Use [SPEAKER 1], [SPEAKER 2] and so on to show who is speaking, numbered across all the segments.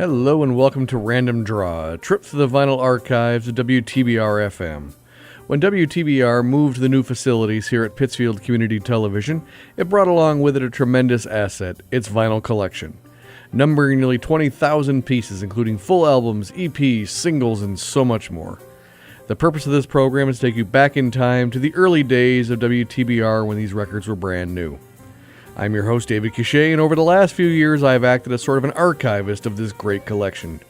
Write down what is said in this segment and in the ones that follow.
[SPEAKER 1] Hello and welcome to Random Draw, a trip through the vinyl archives of WTBR-FM. When WTBR moved to the new facilities here at Pittsfield Community Television, it brought along with it a tremendous asset, its vinyl collection. Numbering nearly 20,000 pieces, including full albums, EPs, singles, and so much more. The purpose of this program is to take you back in time to the early days of WTBR when these records were brand new. I'm your host, David Cachet, and over the last few years I have acted as sort of an archivist of this great collection.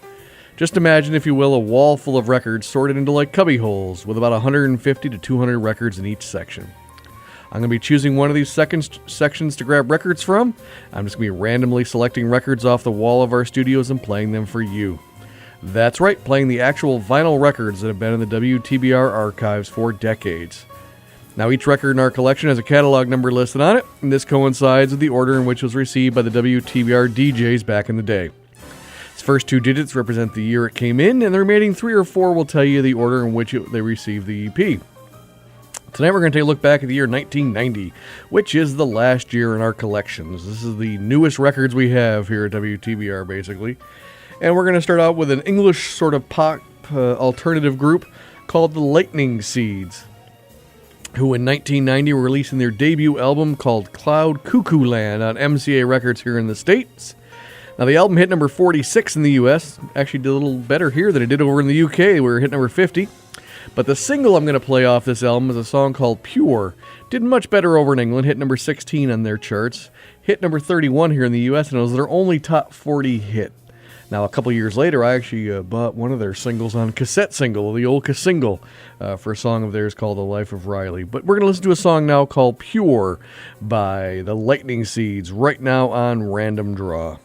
[SPEAKER 1] Just imagine, if you will, a wall full of records sorted into like cubby holes, with about 150 to 200 records in each section. I'm going to be choosing one of these sections to grab records from. I'm just going to be randomly selecting records off the wall of our studios and playing them for you. That's right, playing the actual vinyl records that have been in the WTBR archives for decades. Now, each record in our collection has a catalog number listed on it, and this coincides with the order in which it was received by the WTBR DJs back in the day. Its first two digits represent the year it came in, and the remaining 3 or 4 will tell you the order in which they received the EP. Tonight we're going to take a look back at the year 1990, which is the last year in our collections. This is the newest records we have here at WTBR, basically. And we're going to start out with an English sort of pop alternative group called the Lightning Seeds, who in 1990 were releasing their debut album called Cloud Cuckoo Land on MCA Records here in the States. Now, the album hit number 46 in the US, actually did a little better here than it did over in the UK, where it hit number 50. But the single I'm going to play off this album is a song called Pure. Did much better over in England, hit number 16 on their charts, hit number 31 here in the US, and it was their only top 40 hit. Now, a couple years later, I actually bought one of their singles on cassette single, the old Casingle, for a song of theirs called The Life of Riley. But we're going to listen to a song now called Pure by the Lightning Seeds, right now on Random Draw.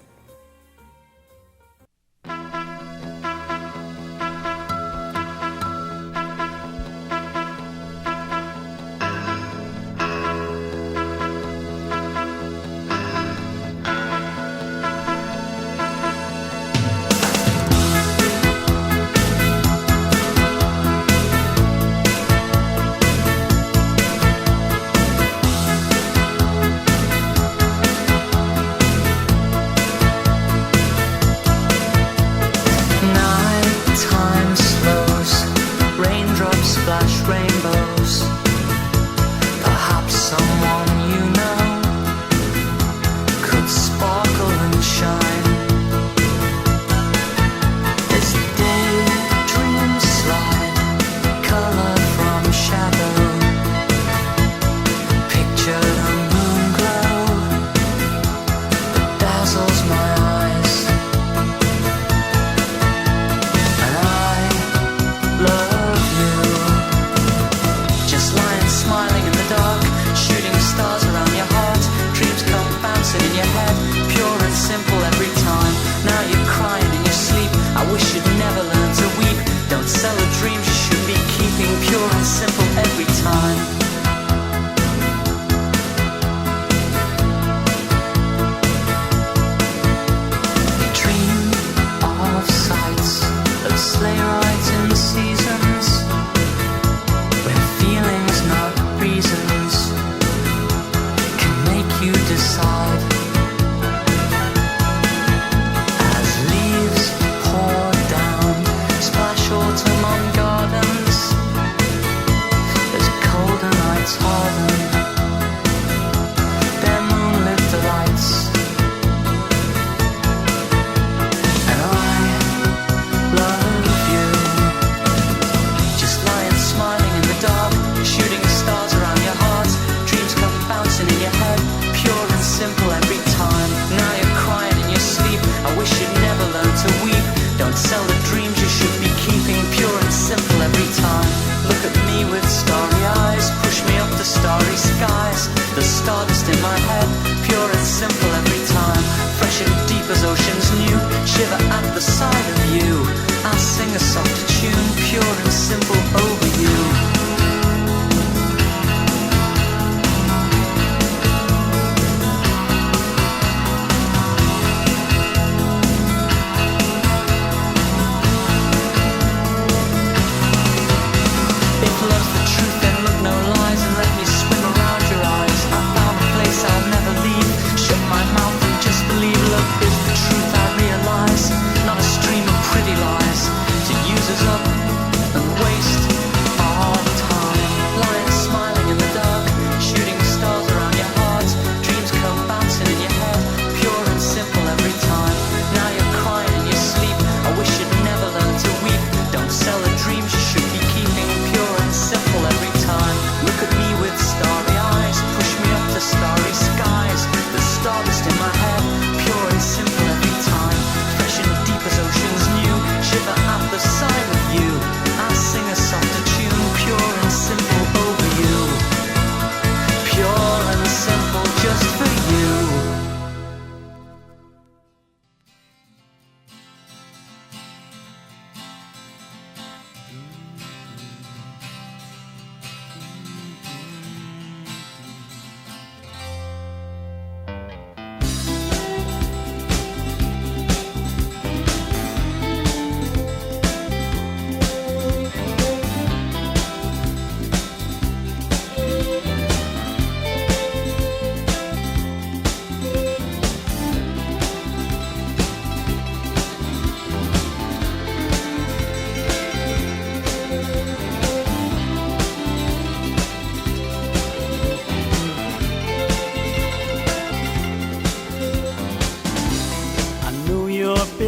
[SPEAKER 2] Not a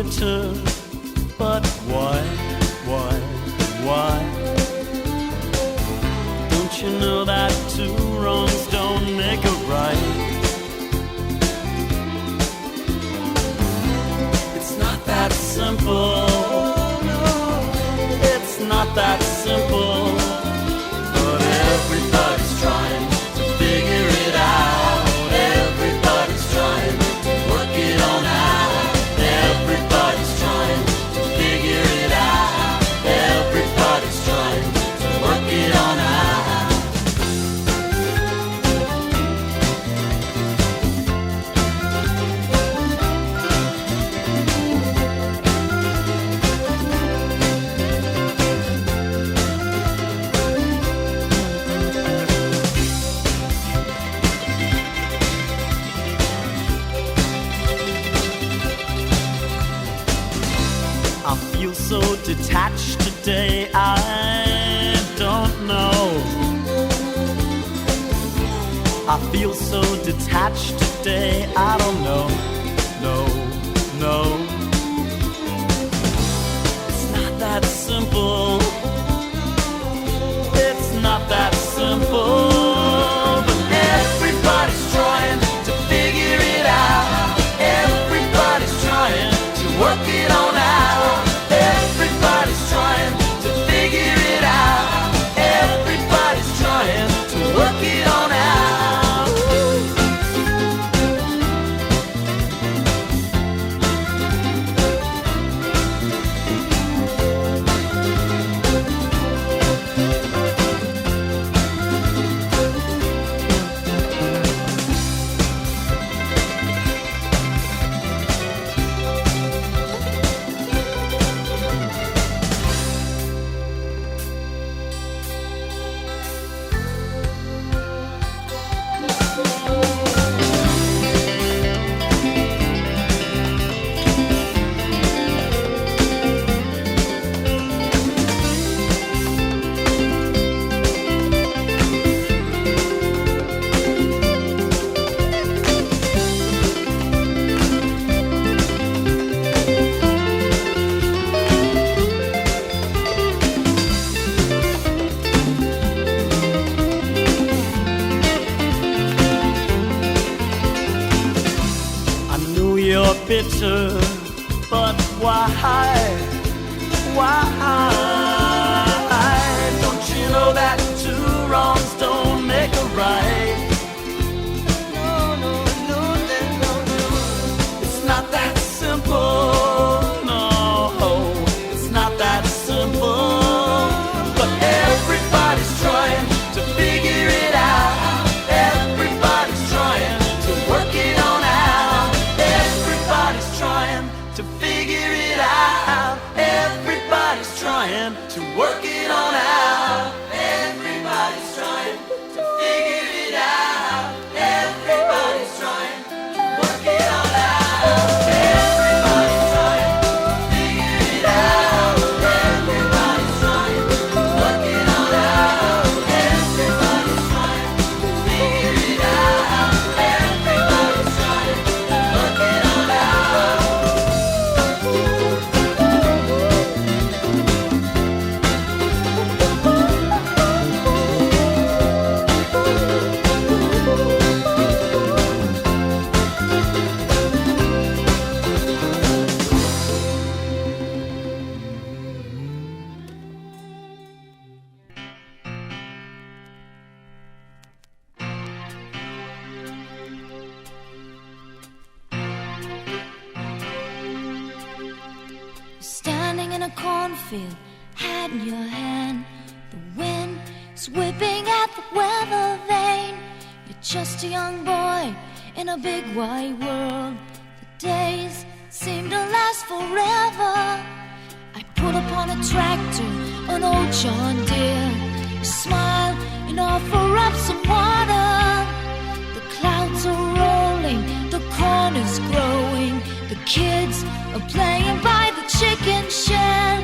[SPEAKER 2] bitter, but why? Don't you know that two wrongs don't make a right? It's not that simple. It's not that simple. But everybody's trying to figure it out. Everybody's trying to work it on out. Everybody's trying to figure it out. Everybody's trying to work it on out. I feel so detached today, I don't know. I feel so detached today, I don't know. No. It's not that simple. It's not that simple. But everybody's trying to figure it out. Everybody's trying to work it on out. Everybody's trying to figure it out. Everybody's trying to work it on out. Bitter, but why? Don't you know that two wrongs don't make a right? No. It's not that simple. No, it's not that simple. But everybody's trying to figure it out. Everybody's trying to work it on out. Everybody's trying to figure it out. Everybody's trying to work it on out. Everybody's trying to figure it out. Everybody's trying to work it on out. Everybody's trying to figure it out. Everybody's trying to work it on out. Everybody's trying to figure it out. Everybody's trying to work it on out.
[SPEAKER 3] Standing in a cornfield, hat in your hand, the wind is whipping at the weather vane. You're just a young boy in a big wide world. The days seem to last forever. I pull upon a tractor, an old John Deere. You smile and offer up some water. The clouds are rolling, the corn is growing. The kids are playing by the chicken shed.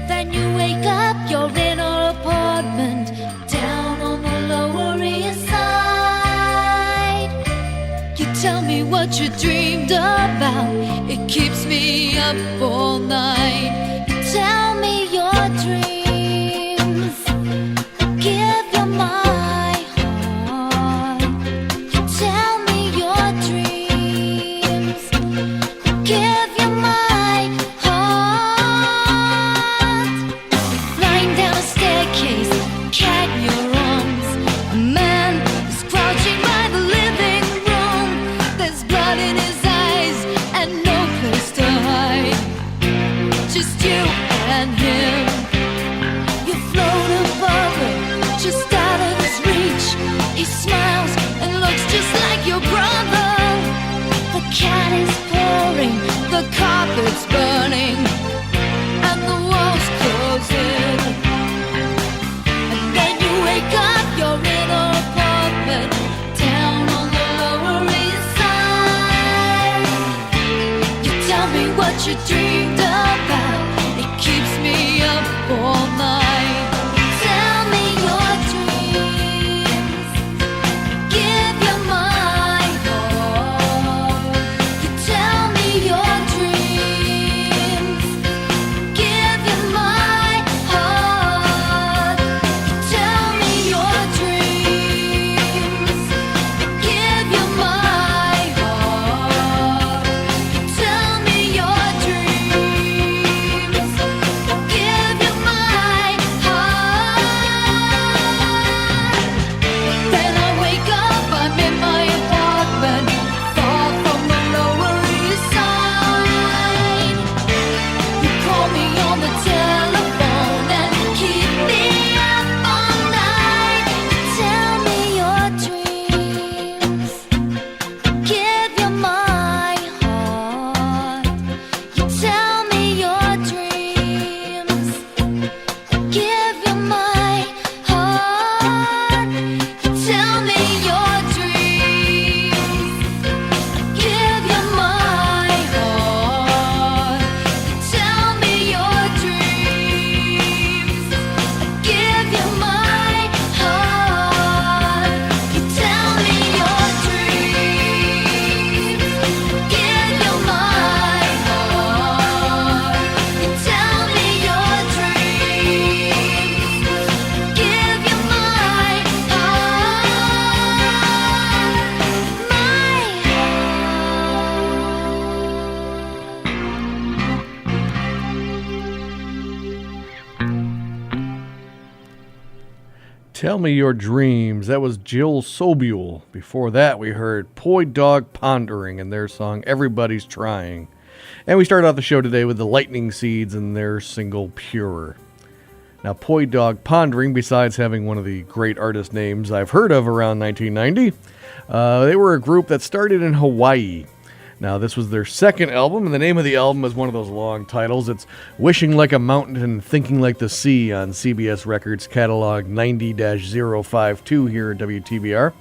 [SPEAKER 3] Then you wake up, you're in our apartment down on the Lower East Side. You tell me what what you dreamed about. It keeps me up all night. Tell me your dreams. Give you my heart. Tell me your dreams. Give you my heart. Flying down a staircase, cat in your arms. A man is crouching by the living room. There's blood in his eyes and no place to hide. Just you and him. You float above him, just out of his reach. He smiles and looks just like your brother. The cat is pouring, the carpet's burning, and the walls close in. And then you wake up, you're in an apartment down on the Lower East Side. You tell me what you dreamed about. It keeps me up all night. Tell me your dreams. Give you my heart. You tell me your dreams. Give you my heart. You tell me your dreams. Give you my heart. You tell me your dreams. Give you my heart. Then I wake up, I'm in my apartment, far from the Lower East Side. You call me on the telephone and keep me up all night. Tell me your dreams. Give you my heart. You tell me your dreams. Give you my heart. You tell me your dreams. Give you my heart. You tell me your dreams. Give you my heart. You tell me your dreams. Give you my heart. You tell me your dreams. Give you my
[SPEAKER 1] Tell Me Your Dreams. That was Jill Sobule. Before that, we heard Poi Dog Pondering and their song Everybody's Trying. And we started off the show today with the Lightning Seeds and their single Pure. Now, Poi Dog Pondering, besides having one of the great artist names I've heard of around 1990, they were a group that started in Hawaii. Now, this was their second album, and the name of the album is one of those long titles. It's Wishing Like a Mountain and Thinking Like the Sea on CBS Records Catalog 90-052 here at WTBR.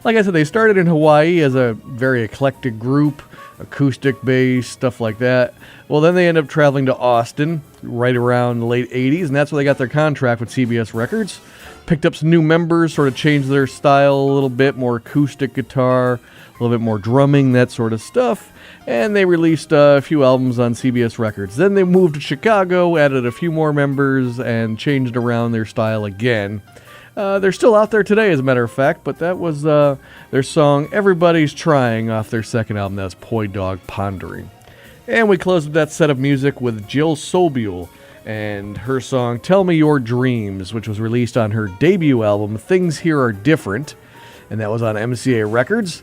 [SPEAKER 1] Like I said, they started in Hawaii as a very eclectic group, acoustic bass, stuff like that. Well, then they ended up traveling to Austin right around the late 80s, and that's where they got their contract with CBS Records. Picked up some new members, sort of changed their style a little bit, more acoustic guitar, a little bit more drumming, that sort of stuff. And they released a few albums on CBS Records. Then they moved to Chicago, added a few more members, and changed around their style again. They're still out there today, as a matter of fact, but that was their song Everybody's Trying off their second album. That's Poi Dog Pondering. And we closed with that set of music with Jill Sobule and her song Tell Me Your Dreams, which was released on her debut album Things Here Are Different, and that was on MCA Records.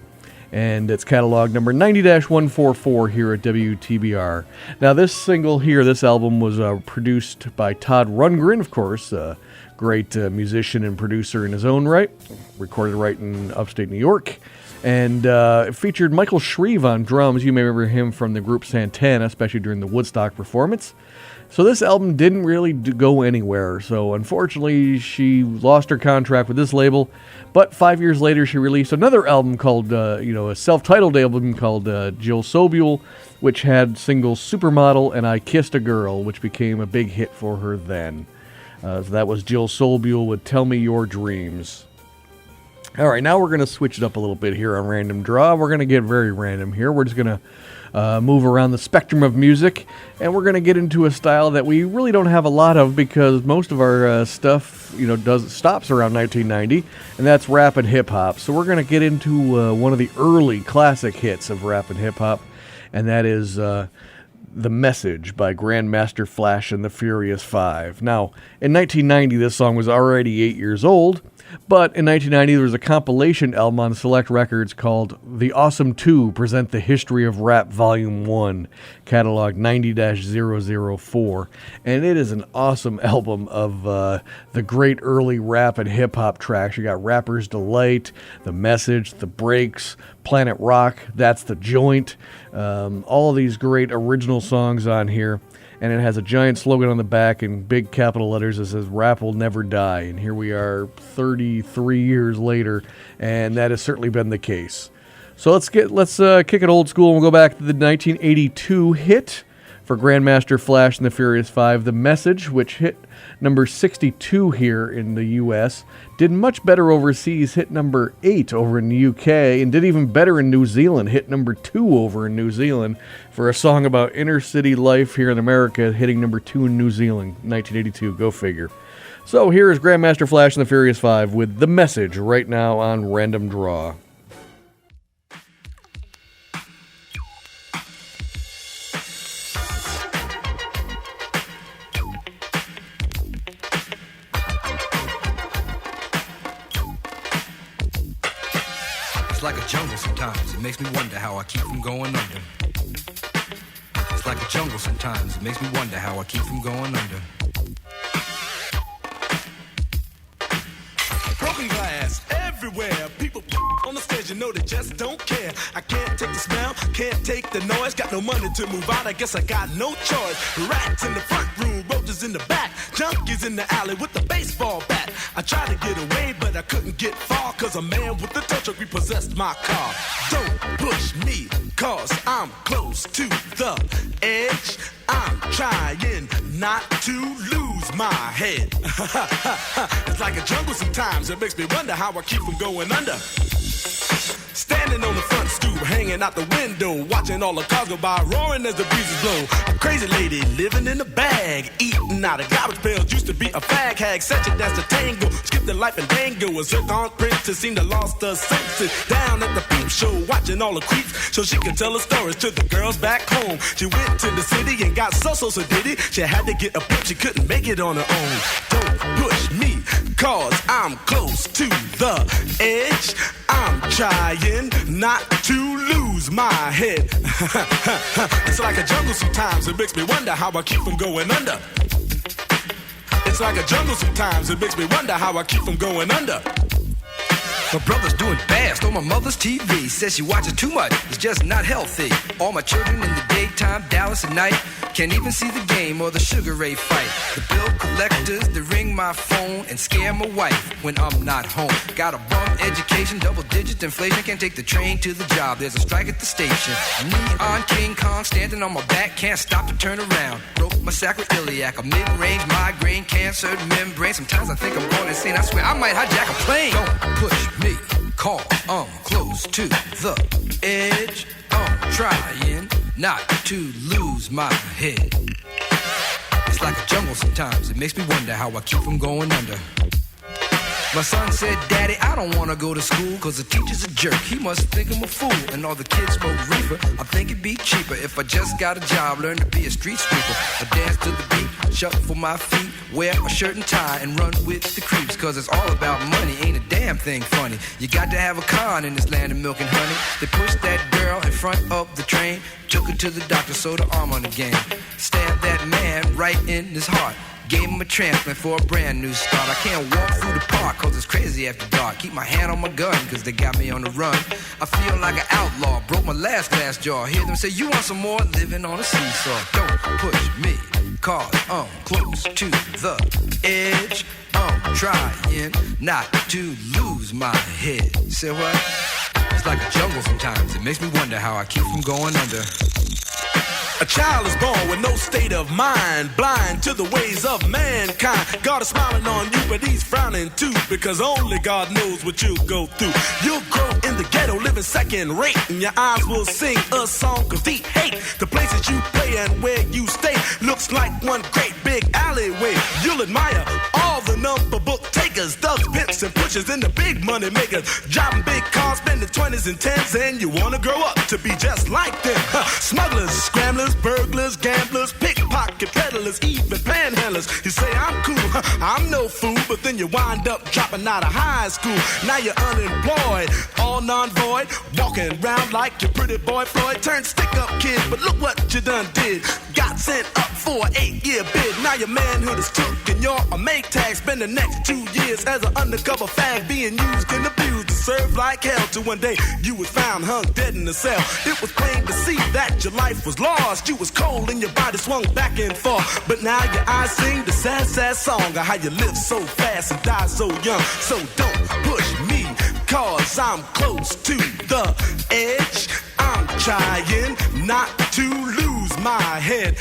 [SPEAKER 1] And it's catalog number 90-144 here at WTBR. Now, this single here, this album was produced by Todd Rundgren, of course, a great musician and producer in his own right, recorded right in upstate New York. And it featured Michael Shreve on drums. You may remember him from the group Santana, especially during the Woodstock performance. So this album didn't really go anywhere. So unfortunately, she lost her contract with this label. But 5 years later, she released another album called, a self-titled album called Jill Sobule, which had singles Supermodel and I Kissed a Girl, which became a big hit for her then. So that was Jill Sobule with Tell Me Your Dreams. All right, now we're going to switch it up a little bit here on Random Draw. We're going to get very random here. We're just going to move around the spectrum of music, and we're going to get into a style that we really don't have a lot of because most of our stuff, stops around 1990, and that's rap and hip hop. So we're going to get into one of the early classic hits of rap and hip hop, and that is The Message by Grandmaster Flash and the Furious Five. Now, in 1990, this song was already 8 years old. But in 1990, there was a compilation album on Select Records called The Awesome 2 Present the History of Rap Volume 1, catalog 90-004. And it is an awesome album of the great early rap and hip-hop tracks. You got Rapper's Delight, The Message, The Breaks, Planet Rock, That's the Joint. All of these great original songs on here. And it has a giant slogan on the back in big capital letters that says, "Rap will never die." And here we are 33 years later, and that has certainly been the case. So let's kick it old school, and we'll go back to the 1982 hit for Grandmaster Flash and the Furious Five, The Message, which hit number 62 here in the U.S., did much better overseas, hit number 8 over in the U.K., and did even better in New Zealand, hit number 2 over in New Zealand, for a song about inner city life here in America, hitting number 2 in New Zealand, 1982, go figure. So here is Grandmaster Flash and the Furious Five with The Message right now on Random Draw.
[SPEAKER 4] It's like a jungle sometimes, it makes me wonder how I keep from going under. It's like a jungle sometimes, it makes me wonder how I keep from going under.
[SPEAKER 2] Broken glass everywhere. People on the stage, they just don't care. I can't take the smell, can't take the noise. Got no money to move out, I guess I got no choice. Rats in the front room, roaches in the back, junkies in the alley with the baseball bat. I tried to get away, but I couldn't get far, cause a man with a tow truck repossessed my car. Don't push me, cause I'm close to the edge. I'm trying not to lose my head. It's like a jungle sometimes, it makes me wonder how I keep from going under. Standing on the front stoop, hanging out the window, watching all the cars go by, roaring as the breezes blow. A crazy lady living in a bag, eating out of garbage pails, used to be a fag hag, such a dance to tango, skipped the life and dango. A zircon princess seemed to lost her senses, down at the peep show, watching all the creeps, so she could tell her stories to the girls back home. She went to the city and got so did it, she had to get a pimp, she couldn't make it on her own. Don't push me, cause I'm close to the edge. I'm trying not to lose my head. It's like a jungle sometimes, it makes me wonder how I keep from going under. It's like a jungle sometimes, it makes me wonder how I keep from going under.
[SPEAKER 4] My brother's doing fast on my mother's TV. Says she watches too much, it's just not healthy. All my children in the daytime, Dallas at night. Can't even see the game or the Sugar Ray fight. The bill collectors, they ring my phone and scare my wife when I'm not home. Got a bum education, double digit inflation. Can't take the train to the job, there's a strike at the station. Neon King Kong standing on my back, can't stop to turn around. Broke my sacroiliac, a mid-range migraine, cancer membrane. Sometimes I think I'm going insane, I swear I might hijack a plane. Don't push me, call, I'm close to the edge. I'm trying not to lose my head. It's like a jungle sometimes, it makes me wonder how I keep from going under. My son said, Daddy, I don't want to go to school, cause the teacher's a jerk, he must think I'm a fool. And all the kids smoke reefer, I think it'd be cheaper if I just got a job, learn to be a street sweeper. I dance to the beat, shuffle my feet, wear a shirt and tie, and run with the creeps. Cause it's all about money, ain't a damn thing funny. You got to have a con in this land of milk and honey. They pushed that girl in front of the train, took her to the doctor, sewed her arm on again. Stabbed that man right in his heart, gave him a transplant for a brand new start. I can't walk through the park cause it's crazy after dark. Keep my hand on my gun cause they got me on the run. I feel like an outlaw, broke my last glass jaw. Hear them say, you want some more? Living on a seesaw. Don't push me, cause I'm close to the edge. I'm trying not to lose my head. Say what? It's like a jungle sometimes, it makes me wonder how I keep from going under.
[SPEAKER 5] A child is born with no state of mind, blind to the ways of mankind. God is smiling on you, but he's frowning too, because only God knows what you'll go through. You'll grow in the ghetto, living second rate, and your eyes will sing a song of deep hate. The places you play and where you stay looks like one great big alleyway. You'll admire all the number book takers, thugs, pimps, and pushers, and the big money makers, driving big cars, spending 20s and 10s, and you wanna grow up to be just like them. Smugglers, scramblers, burglars, gamblers, pickpocket peddlers, even panhandlers. You say I'm cool, I'm no fool, but then you wind up dropping out of high school. Now you're unemployed, all non-void, walking around like your pretty boy Floyd. Turned stick-up kid, but look what you done did. Got sent up for an 8-year bid. Now your manhood is took and you're a make tag. Spend the next 2 years as an undercover fag, being used and abused, served like hell, till one day you was found hung dead in a cell. It was plain to see that your life was lost. You was cold and your body swung back and forth, but now your eyes sing the sad, sad song of how you live so fast and die so young. So don't push me, cause I'm close to the edge. I'm trying not to lose my head.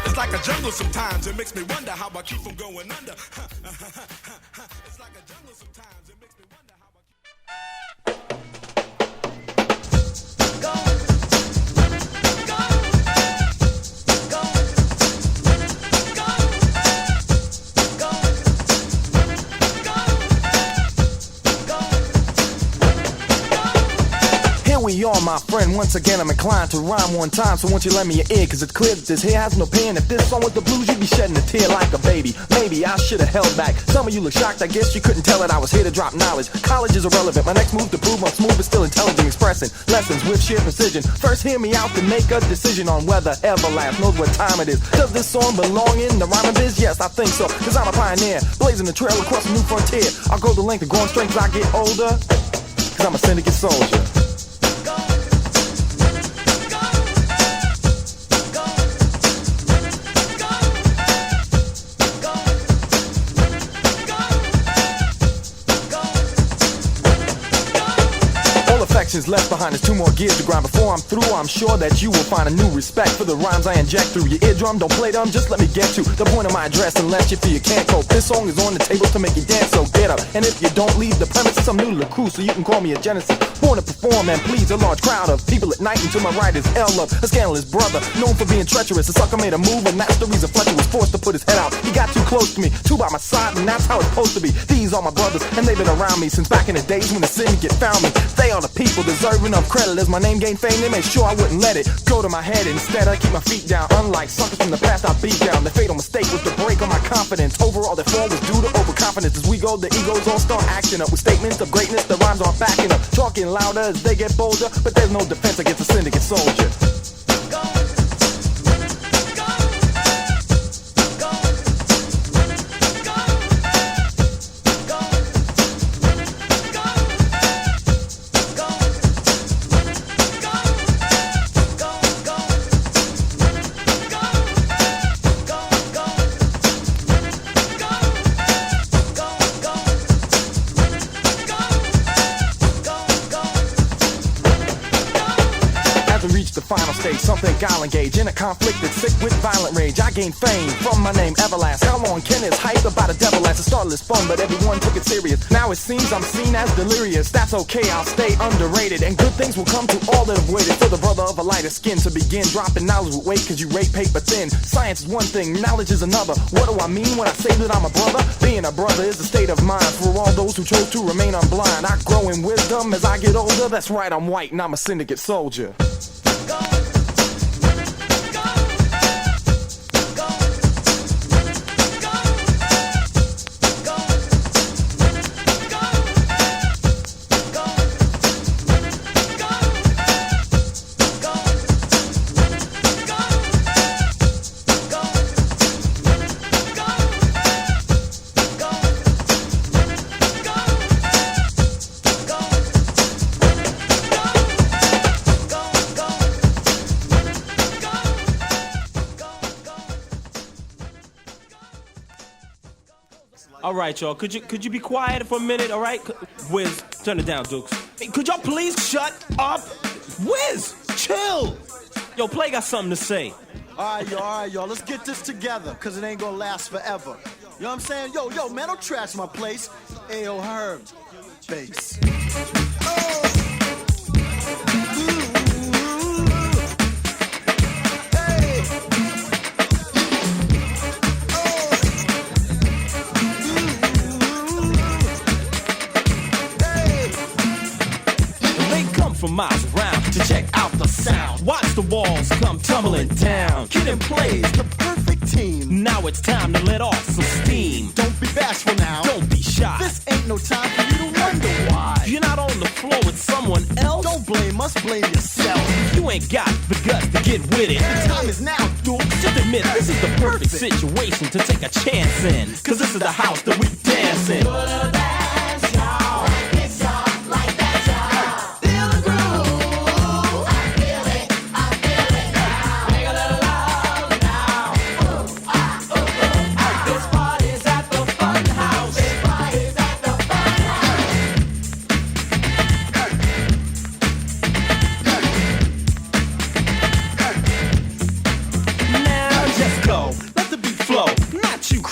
[SPEAKER 5] It's like a jungle sometimes, it makes me wonder how I keep from going under. It's like a jungle sometimes, it makes me wonder how I keep...
[SPEAKER 6] We are, my friend. Once again, I'm inclined to rhyme one time, so won't you lend me your ear, cause it's clear that this here has no pain. If this song was the blues, you'd be shedding a tear like a baby. Maybe I should have held back. Some of you look shocked, I guess you couldn't tell that I was here to drop knowledge. College is irrelevant, my next move to prove I'm smooth but still intelligent, expressing lessons with sheer precision. First hear me out to make a decision on whether Everlast knows what time it is. Does this song belong in the rhyming biz? Yes, I think so, cause I'm a pioneer, blazing a trail across a new frontier. I'll go the length of growing strength as I get older, cause I'm a syndicate soldier. Left behind is 2 more gears to grind. Before I'm through, I'm sure that you will find a new respect for the rhymes I inject through your eardrum. Don't play dumb, just let me get to the point of my address, unless you feel you can't cope. This song is on the table to make you dance, so get up. And if you don't leave the premises, I'm new to the crew, so you can call me a Genesis. Born to perform and please a large crowd of people at night. And to my right is L-Love, a scandalous brother, known for being treacherous. A sucker made a move, and that's the reason Fletcher was forced to put his head out. He got too close to me, 2 by my side, and that's how it's supposed to be. These are my brothers, and they've been around me since back in the days when the syndicate found me. They are the people deserving of credit. As my name gained fame, they made sure I wouldn't let it go to my head. Instead, I keep my feet down. Unlike suckers from the past, I beat down. The fatal mistake was to break on my confidence. Overall, their fall was due to overconfidence. As we go, the egos all start acting up with statements of greatness. The rhymes aren't backing up, talking louder as they get bolder. But there's no defense against a syndicate soldier. Something I'll engage in a conflict that's sick with violent rage. I gained fame from my name Everlast. How long can this hype about a devil last? It started as fun, but everyone took it serious. Now it seems I'm seen as delirious. That's okay, I'll stay underrated, and good things will come to all that have waited for the brother of a lighter skin to begin dropping knowledge with weight, cause you rate paper thin. Science is one thing, knowledge is another. What do I mean when I say that I'm a brother? Being a brother is a state of mind for all those who chose to remain unblind. I grow in wisdom as I get older. That's right, I'm white and I'm a syndicate soldier.
[SPEAKER 7] All right, y'all. Could you be quiet for a minute? All right, Wiz, turn it down, Dukes. Hey, could y'all please shut up? Wiz, chill. Yo, Play got something to say.
[SPEAKER 8] All right, y'all, let's get this together, because it ain't gonna last forever. You know what I'm saying? Yo, man, don't trash my place. Ayo, Herb, bass.
[SPEAKER 7] From miles around to check out the sound. Watch the walls come tumbling down. Kid and Play's the perfect team. Now it's time to let off some steam.
[SPEAKER 8] Don't be bashful now.
[SPEAKER 7] Don't be shy.
[SPEAKER 8] This ain't no time for you to wonder why.
[SPEAKER 7] You're not on the floor with someone else.
[SPEAKER 8] Don't blame us, blame yourself.
[SPEAKER 7] You ain't got the guts to get with it.
[SPEAKER 8] The time is now, dude.
[SPEAKER 7] Just admit this is the perfect situation to take a chance in. Cause this is the house that we dance in.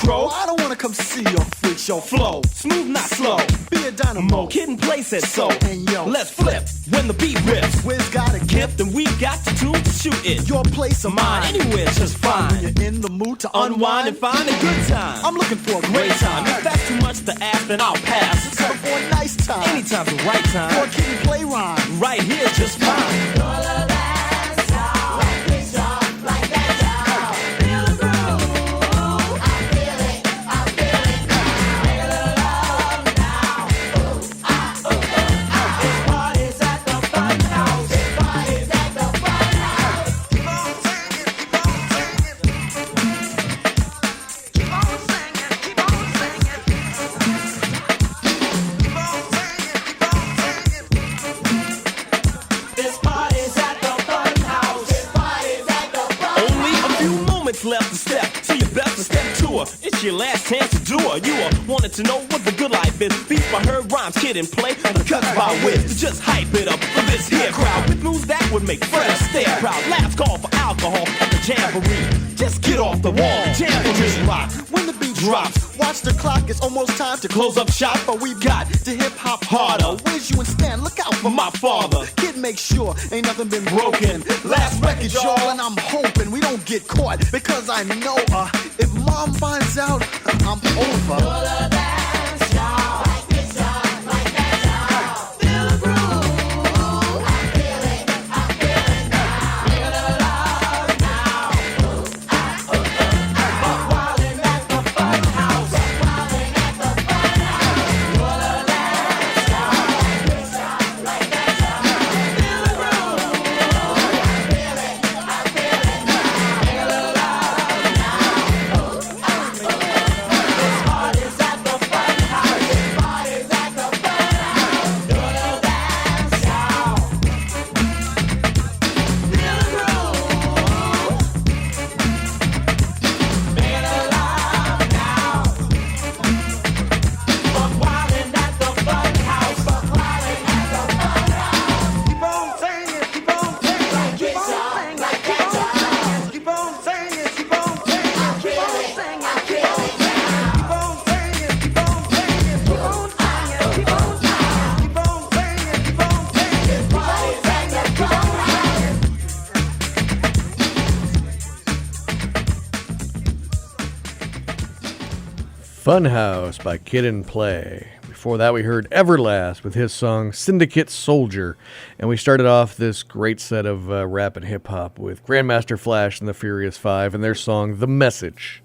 [SPEAKER 8] I don't wanna come see your freak show
[SPEAKER 7] flow. Smooth, not slow.
[SPEAKER 8] Be a dynamo.
[SPEAKER 7] Kid and Play said so.
[SPEAKER 8] And yo,
[SPEAKER 7] let's flip when the beat rips.
[SPEAKER 8] Wiz got a gift,
[SPEAKER 7] and we got the tune to shoot it.
[SPEAKER 8] Your place or mine,
[SPEAKER 7] anywhere just fine.
[SPEAKER 8] When you're in the mood to
[SPEAKER 7] unwind and find a good time.
[SPEAKER 8] I'm looking for a great time.
[SPEAKER 7] If that's too much to ask, then I'll pass.
[SPEAKER 8] Let's go for a nice time.
[SPEAKER 7] Anytime's the right time.
[SPEAKER 8] For a Kid and Play rhyme.
[SPEAKER 7] Right here, just fine. Left to step to your best to step to her. It's your last chance to do her. You wanted to know what the good life is. Beats by her rhymes, Kid and Play, and the cuts by Wiz. To just hype it up for this here crowd with moves that would make friends stare proud. Laughs call for alcohol at the jamboree. Just get off the wall, jamboree rock.
[SPEAKER 8] When the beat drops, watch the clock. It's almost time to close up shop, but we've got to hip hop harder. Where's you and Stan? Look out for my father. Kid, make sure ain't nothing been broken. Last record, y'all, and I'm hoping we don't get caught because I know if mom finds out, I'm over.
[SPEAKER 1] Funhouse by Kid and Play. Before that, we heard Everlast with his song Syndicate Soldier. And we started off this great set of rap and hip-hop with Grandmaster Flash and the Furious Five and their song The Message.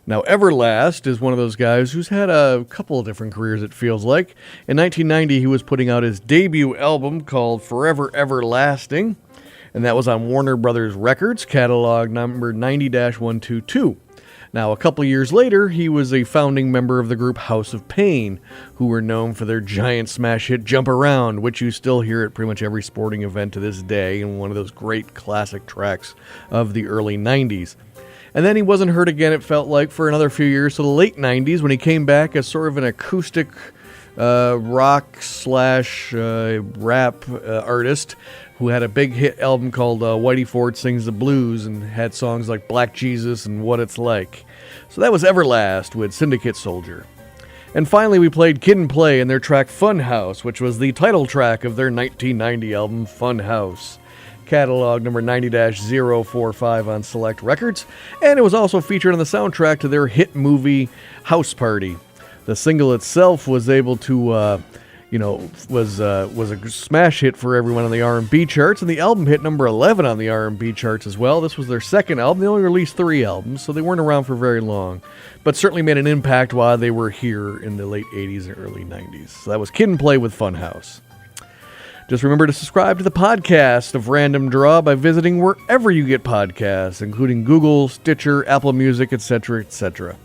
[SPEAKER 1] Now, Everlast is one of those guys who's had a couple of different careers, it feels like. In 1990, he was putting out his debut album called Forever Everlasting, and that was on Warner Brothers Records, catalog number 90-122. Now, a couple years later, he was a founding member of the group House of Pain, who were known for their giant smash hit Jump Around, which you still hear at pretty much every sporting event to this day, and one of those great classic tracks of the early 90s. And then he wasn't heard again, it felt like, for another few years to the late 90s when he came back as sort of an acoustic rock/rap artist who had a big hit album called Whitey Ford Sings the Blues and had songs like Black Jesus and What It's Like. So that was Everlast with Syndicate Soldier. And finally, we played Kid and Play and their track Funhouse, which was the title track of their 1990 album Funhouse. Catalog number 90-045 on Select Records, and it was also featured on the soundtrack to their hit movie House Party. The single itself was able to, was a smash hit for everyone on the R&B charts, and the album hit number 11 on the R&B charts as well. This was their second album. They only released 3 albums, so they weren't around for very long, but certainly made an impact while they were here in the late 80s and early 90s. So that was Kid and Play with Funhouse. Just remember to subscribe to the podcast of Random Draw by visiting wherever you get podcasts, including Google, Stitcher, Apple Music, etc., etc.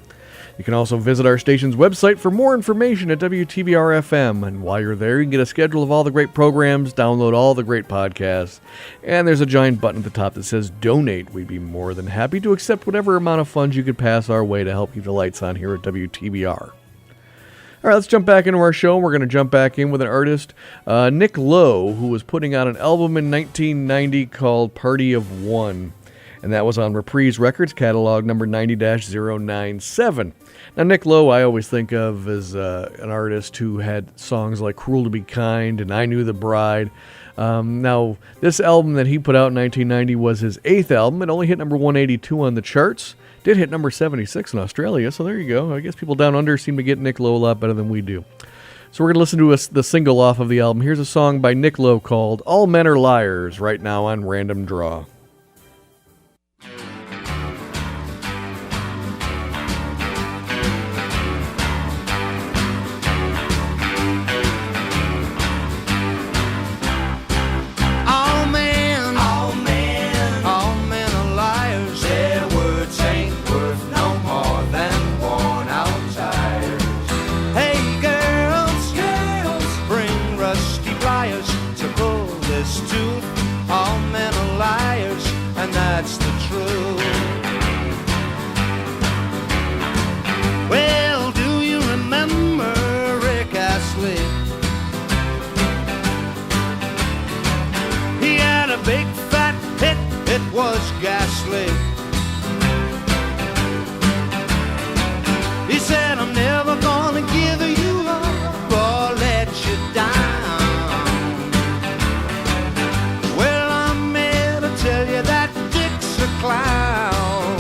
[SPEAKER 1] You can also visit our station's website for more information at WTBR-FM. And while you're there, you can get a schedule of all the great programs, download all the great podcasts, and there's a giant button at the top that says Donate. We'd be more than happy to accept whatever amount of funds you could pass our way to help keep the lights on here at WTBR. All right, let's jump back into our show. We're going to jump back in with an artist, Nick Lowe, who was putting out an album in 1990 called Party of One. And that was on Reprise Records, catalog number 90-097. Now, Nick Lowe, I always think of as an artist who had songs like Cruel to Be Kind and I Knew the Bride. Now, this album that he put out in 1990 was his 8th album. It only hit number 182 on the charts. Did hit number 76 in Australia, so there you go. I guess people down under seem to get Nick Lowe a lot better than we do. So we're going to listen to the single off of the album. Here's a song by Nick Lowe called All Men Are Liars right now on Random Draw.
[SPEAKER 9] Was ghastly. He said, I'm never gonna give you up or let you down. Well, I'm here to tell you that Dick's a clown.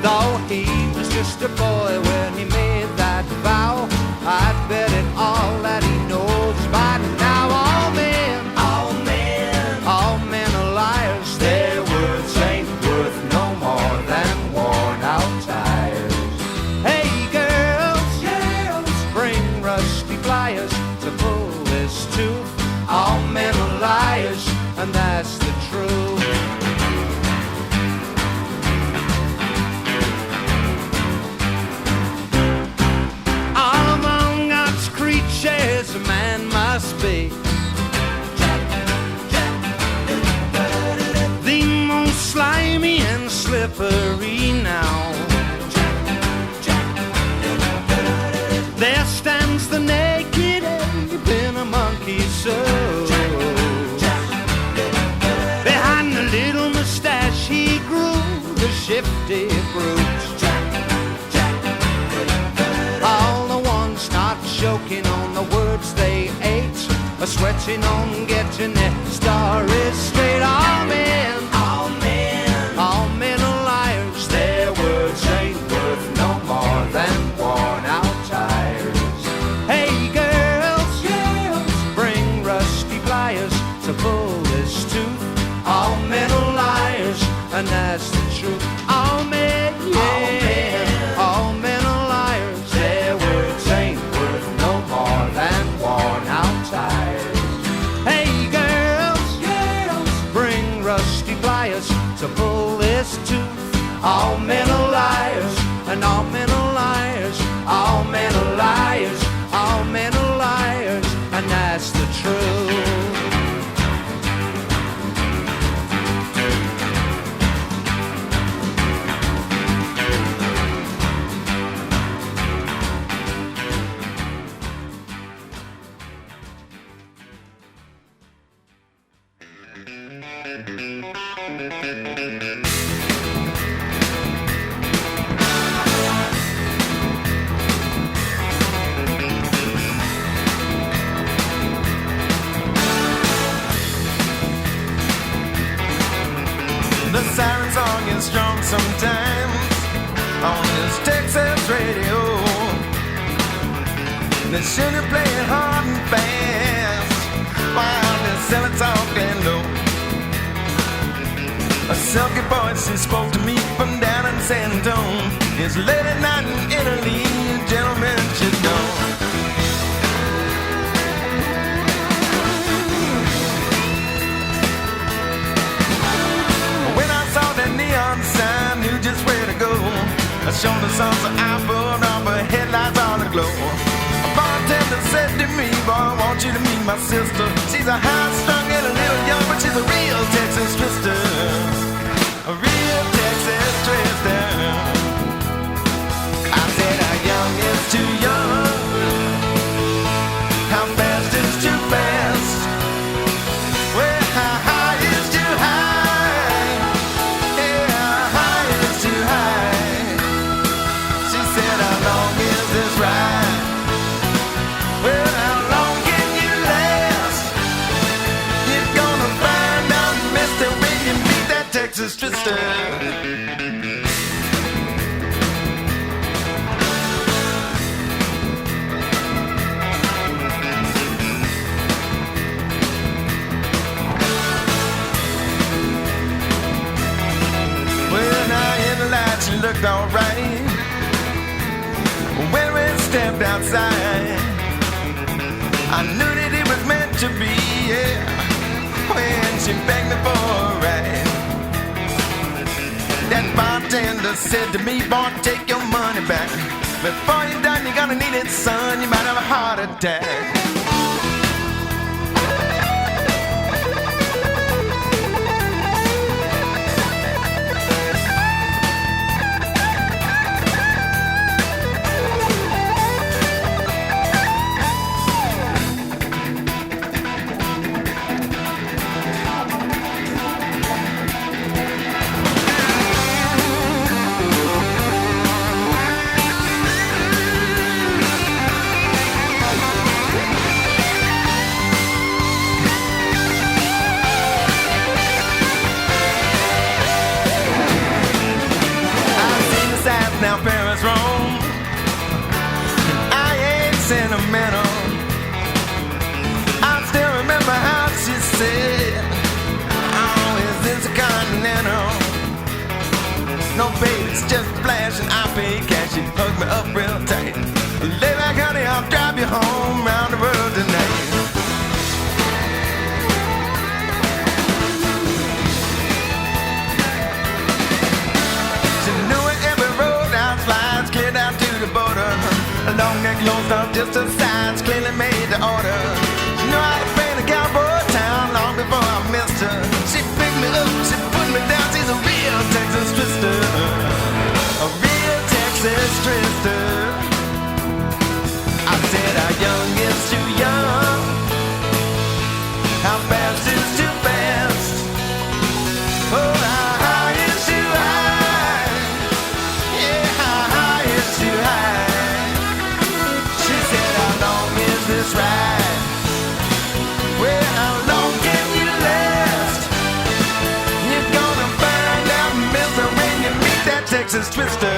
[SPEAKER 9] Though he was just a boy when he made that vow, I bet it all that he knows by now. All men are liars. Their words ain't worth no more than worn out tires. Hey girls, bring rusty pliers to pull this tooth. All men are liars, and that's the truth. Among God's creatures, a man must be slimy and slippery now. There stands the naked ape in a monkey's suit. Behind the little mustache he grew, the shifty brute. All the ones not choking on the words they ate, are sweating on getting their stories straight. All men are liars. Their words ain't worth no more than worn out tires. Hey girls, bring rusty pliers to pull this tooth. All men are liars, and that's the truth. All men are liars. Their words ain't worth no more than worn out tires. Hey girls, bring rusty The sugar playing hard and fast while they're selling soft and low. A silky voice, she spoke to me from down in San Antonio. It's late at night in Italy, gentlemen should know. When I saw that neon sign, knew just where to go. I showed the sun, so I pulled off her headlights all aglow. A bartender said to me, boy, I want you to meet my sister. She's a high-strung and a little young, but she's a real Texas twister. A real Texas twister. I said how young is too young, how fast is too fast. Well, how high is too high. Yeah, how high is too high. She said how long is this ride? Well, how long can you last? You're gonna find out, mister, when you meet that Texas twister. She looked alright when we stepped outside. I knew that it was meant to be, yeah, when she begged me for a ride. That bartender said to me, boy, take your money back. Before you're done, you're gonna need it, son. You might have a heart attack. Now Paris, Rome, I ain't sentimental. I still remember how she said, oh, is this a continental? No, baby, it's just a flash and I pay cash. She hugged me up real tight. Lay back, honey, I'll drive you home round the world tonight. Clear down to the border. Along that closed off just a signs clearly made the order. She knew how to paint a cowboy town long before I missed her. She picked me up, she put me down. She's a real Texas twister. A real Texas twister. I said how young is too young, how fast is too fast. Oh, how high is too high. Yeah, how high is too high. She said how long is this ride? Well, how long can you last? You're gonna find out, mister, when you meet that Texas twister.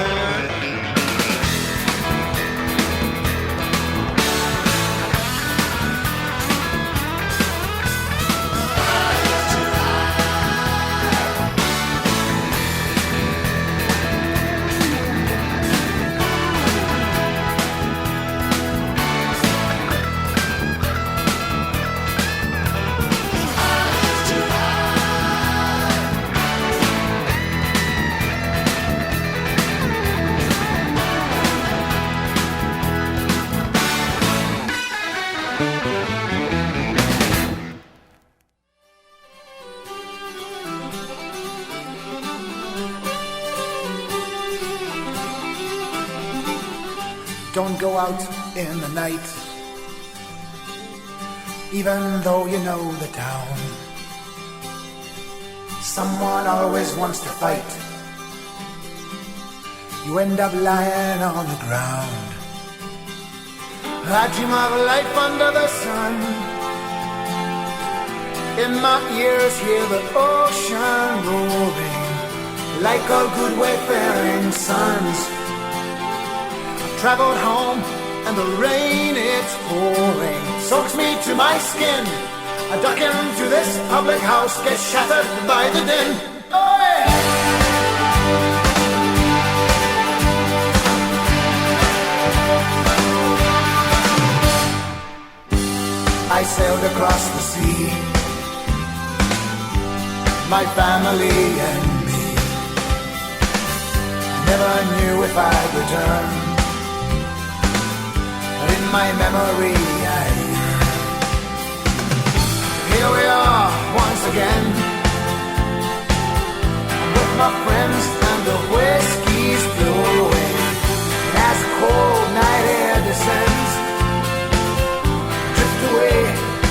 [SPEAKER 10] Don't go out in the night, even though you know the town. Someone always wants to fight. You end up lying on the ground. I dream of life under the sun. In my ears hear the ocean roaring, like all good wayfaring sons. Traveled home and the rain it's pouring soaks me to my skin. I duck into this public house, get shattered by the din. Oh yeah! I sailed across the sea, my family and me. I never knew if I'd return, but in my memory I yearn. Here we are once again, with my friends and the whiskey's flowing. And as the cold night air descends, drift away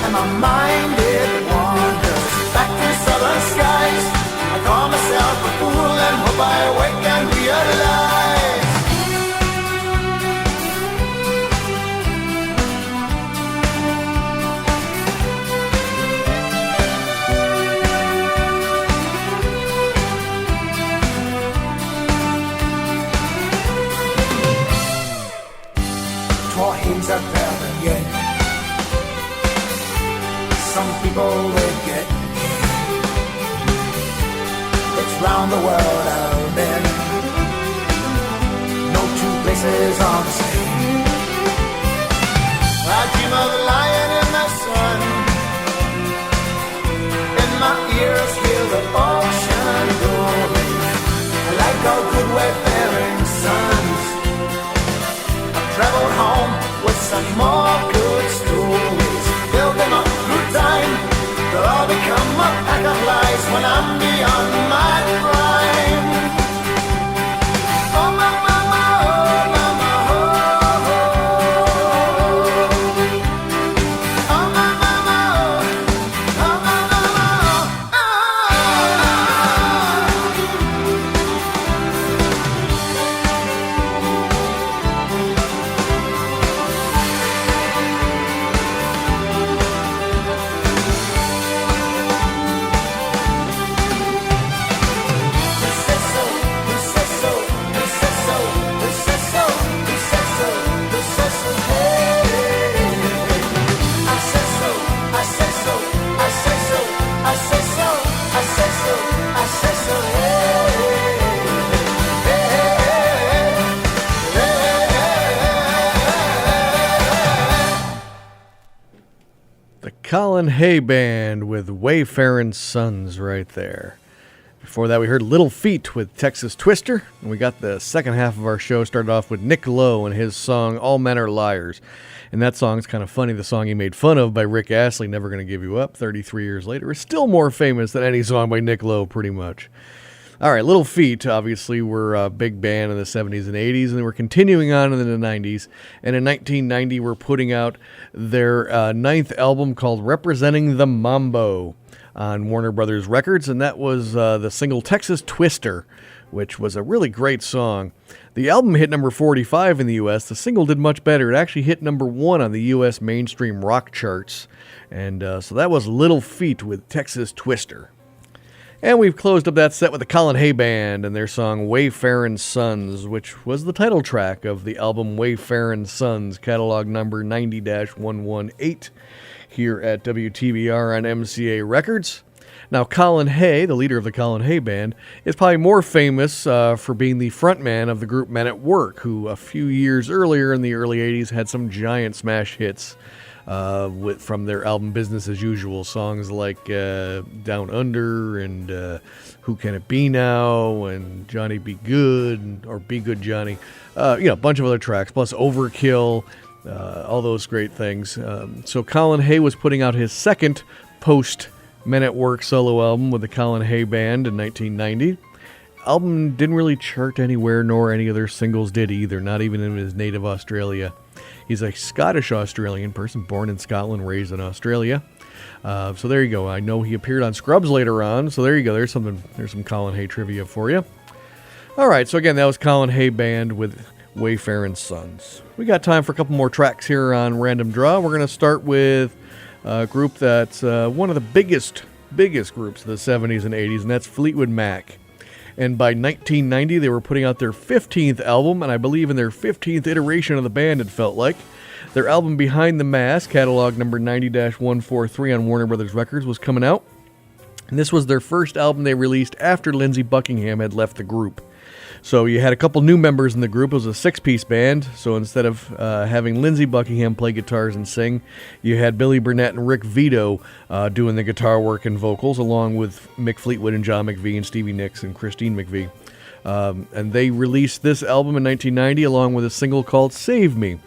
[SPEAKER 10] and my mind it wanders back to southern skies. I call myself a fool and hope I wake and realize två himlar världen igen. Some people will get me. It's round the world I've been. No two places are the same. I dream of a lion in the sun. In my ears hear the ocean roaring. Like our good wayfaring sons, I've traveled home with some more good stories. Build them up through time. They'll all become a pack of lies when I'm beyond my prime. Oh mama, oh mama, oh, oh. Oh mama, oh mama, oh.
[SPEAKER 1] Colin Hay Band with Wayfarin' Sons right there. Before that, we heard Little Feat with Texas Twister, and we got the second half of our show started off with Nick Lowe and his song All Men Are Liars. And that song's kind of funny. The song he made fun of by Rick Astley, Never Gonna Give You Up, 33 years later, is still more famous than any song by Nick Lowe, pretty much. All right, Little Feat, obviously, were a big band in the 70s and 80s, and they were continuing on in the 90s. And in 1990, we're putting out their ninth album called Representing the Mambo on Warner Brothers Records, and that was the single Texas Twister, which was a really great song. The album hit number 45 in the U.S. The single did much better. It actually hit number 1 on the U.S. mainstream rock charts. And so that was Little Feat with Texas Twister. And we've closed up that set with the Colin Hay Band and their song Wayfarin' Sons, which was the title track of the album Wayfarin' Sons, catalog number 90-118, here at WTBR on MCA Records. Now, Colin Hay, the leader of the Colin Hay Band, is probably more famous for being the frontman of the group Men at Work, who a few years earlier in the early 80s had some giant smash hits from their album Business as Usual, songs like Down Under and Who Can It Be Now and Johnny Be Good or Be Good Johnny, a bunch of other tracks, plus Overkill, all those great things. So Colin Hay was putting out his second post Men at Work solo album with the Colin Hay Band in 1990. Album didn't really chart anywhere, nor any other singles did either, not even in his native Australia. He's a Scottish-Australian person, born in Scotland, raised in Australia. So there you go. I know he appeared on Scrubs later on, so there you go. There's some Colin Hay trivia for you. All right, so again, that was Colin Hay Band with Wayfarin' Sons. We got time for a couple more tracks here on Random Draw. We're going to start with a group that's one of the biggest groups of the 70s and 80s, and that's Fleetwood Mac. And by 1990, they were putting out their 15th album, and I believe in their 15th iteration of the band, it felt like. Their album Behind the Mask, catalog number 90-143 on Warner Brothers Records, was coming out. And this was their first album they released after Lindsey Buckingham had left the group. So you had a couple new members in the group. It was a 6-piece band. So instead of having Lindsey Buckingham play guitars and sing, you had Billy Burnett and Rick Vito doing the guitar work and vocals, along with Mick Fleetwood and John McVie and Stevie Nicks and Christine McVie. And they released this album in 1990 along with a single called Save Me.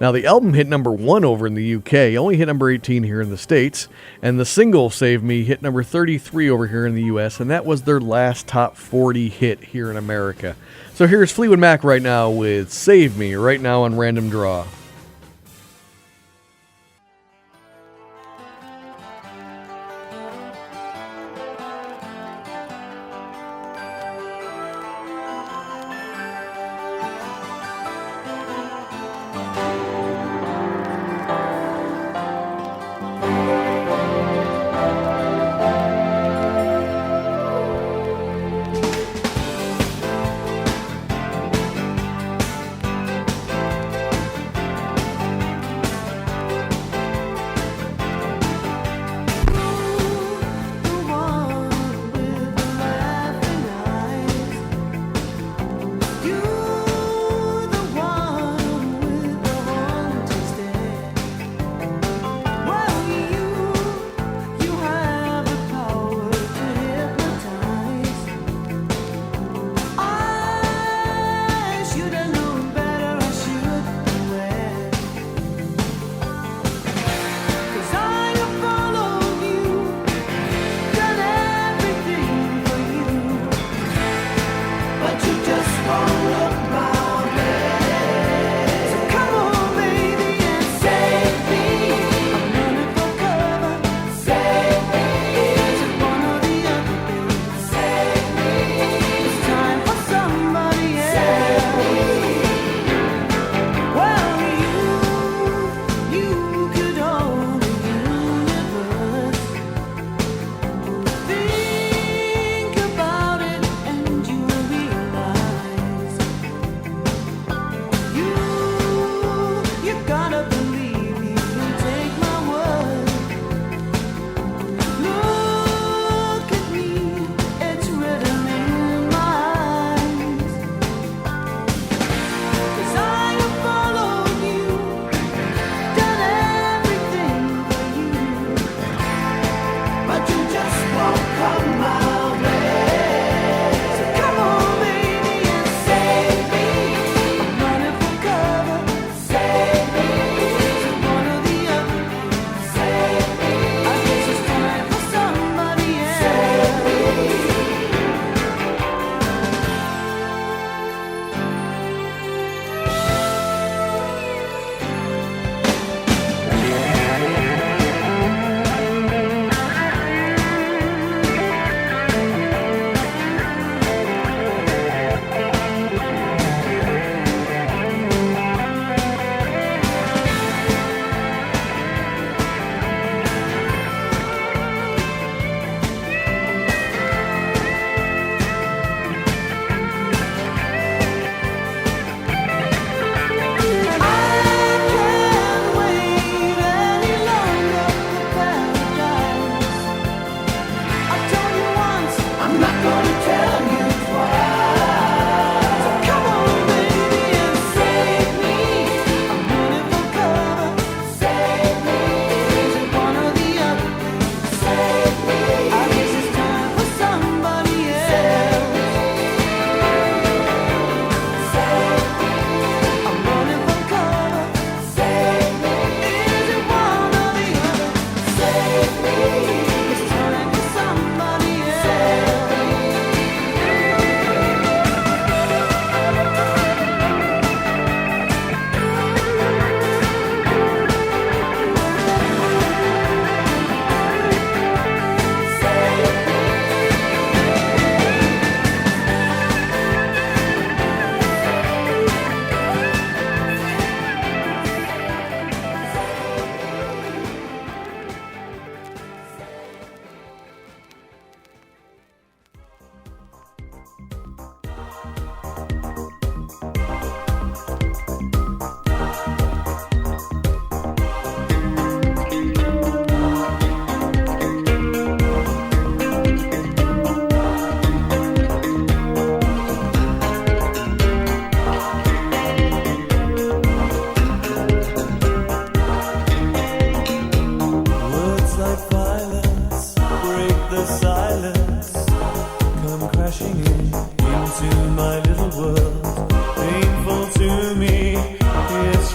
[SPEAKER 1] Now, the album hit number 1 over in the UK, only hit number 18 here in the States, and the single, Save Me, hit number 33 over here in the US, and that was their last top 40 hit here in America. So here's Fleetwood Mac right now with Save Me, right now on Random Draw.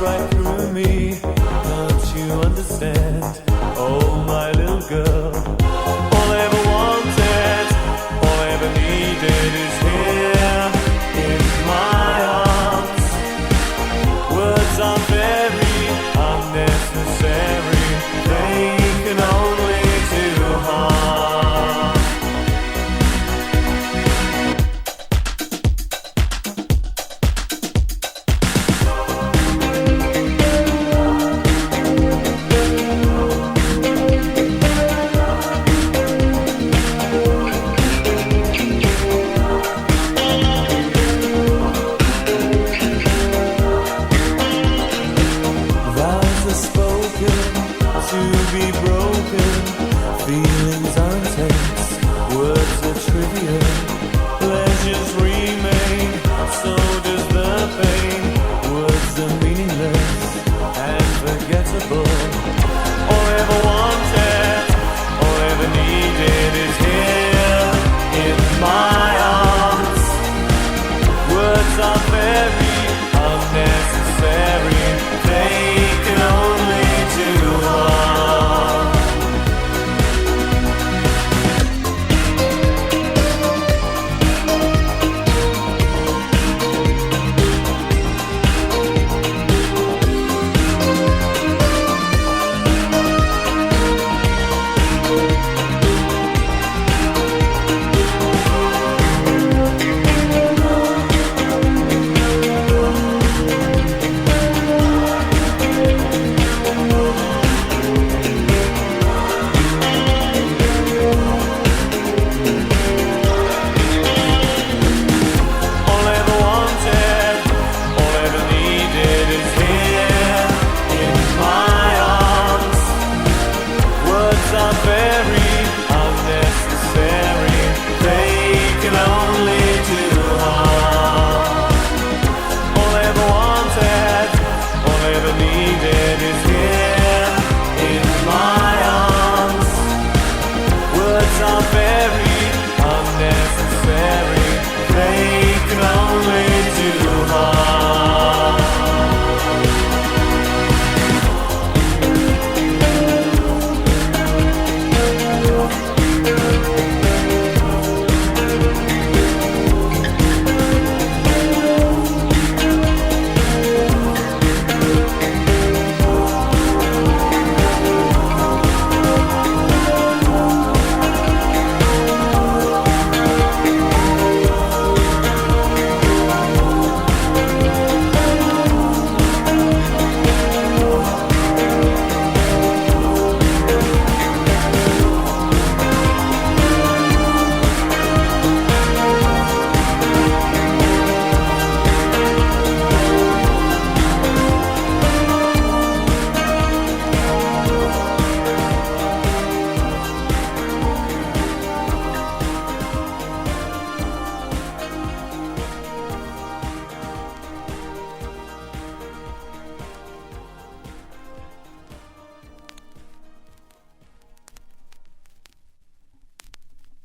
[SPEAKER 11] right through me. Don't you understand? Oh, my little girl. All I ever wanted, all I ever needed is here in my arms. Words are very unnecessary. They can only do harm.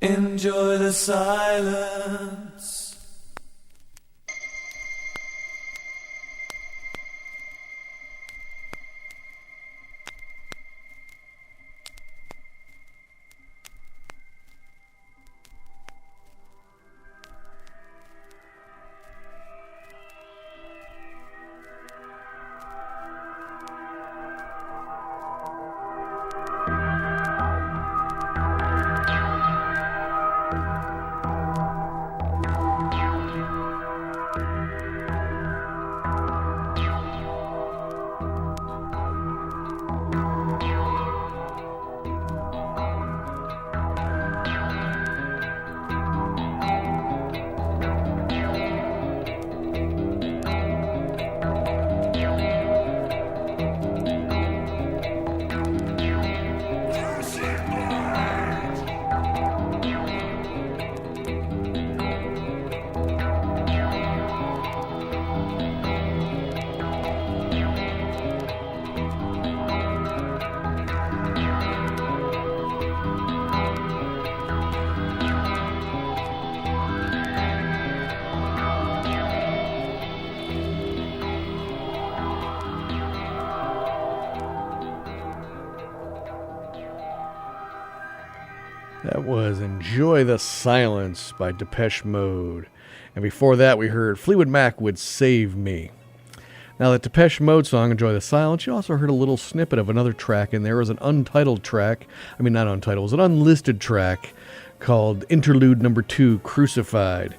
[SPEAKER 11] Enjoy the silence.
[SPEAKER 1] That was Enjoy the Silence by Depeche Mode. And before that, we heard Fleetwood Mac with Save Me. Now, that Depeche Mode song, Enjoy the Silence, you also heard a little snippet of another track in there. It was an untitled track. I mean, not untitled. It was an unlisted track called Interlude Number 2, Crucified,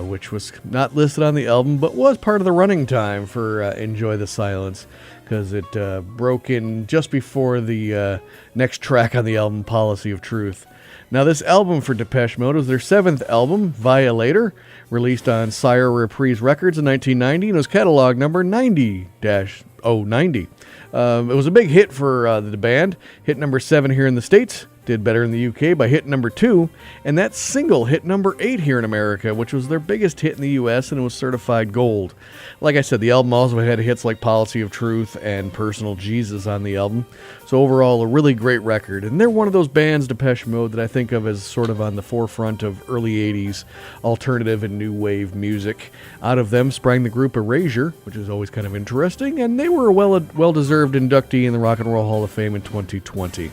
[SPEAKER 1] which was not listed on the album, but was part of the running time for Enjoy the Silence, because it broke in just before the next track on the album, Policy of Truth. Now, this album for Depeche Mode was their 7th album, Violator, released on Sire Reprise Records in 1990, and was catalog number 90-090. It was a big hit for the band, hit number 7 here in the States, did better in the UK by hit number 2, and that single hit number 8 here in America, which was their biggest hit in the US, and it was certified gold. Like I said, the album also had hits like Policy of Truth and Personal Jesus on the album, so overall a really great record. And they're one of those bands, Depeche Mode, that I think of as sort of on the forefront of early 80s alternative and new wave music. Out of them sprang the group Erasure, which is always kind of interesting, and they were a well-deserved inductee in the Rock and Roll Hall of Fame in 2020.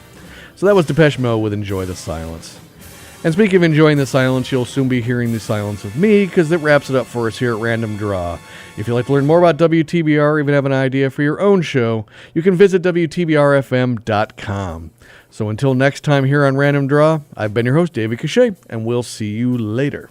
[SPEAKER 1] So that was Depeche Mode with Enjoy the Silence. And speaking of enjoying the silence, you'll soon be hearing the silence of me, because it wraps it up for us here at Random Draw. If you'd like to learn more about WTBR or even have an idea for your own show, you can visit WTBR-FM.com. So until next time here on Random Draw, I've been your host, David Cachet, and we'll see you later.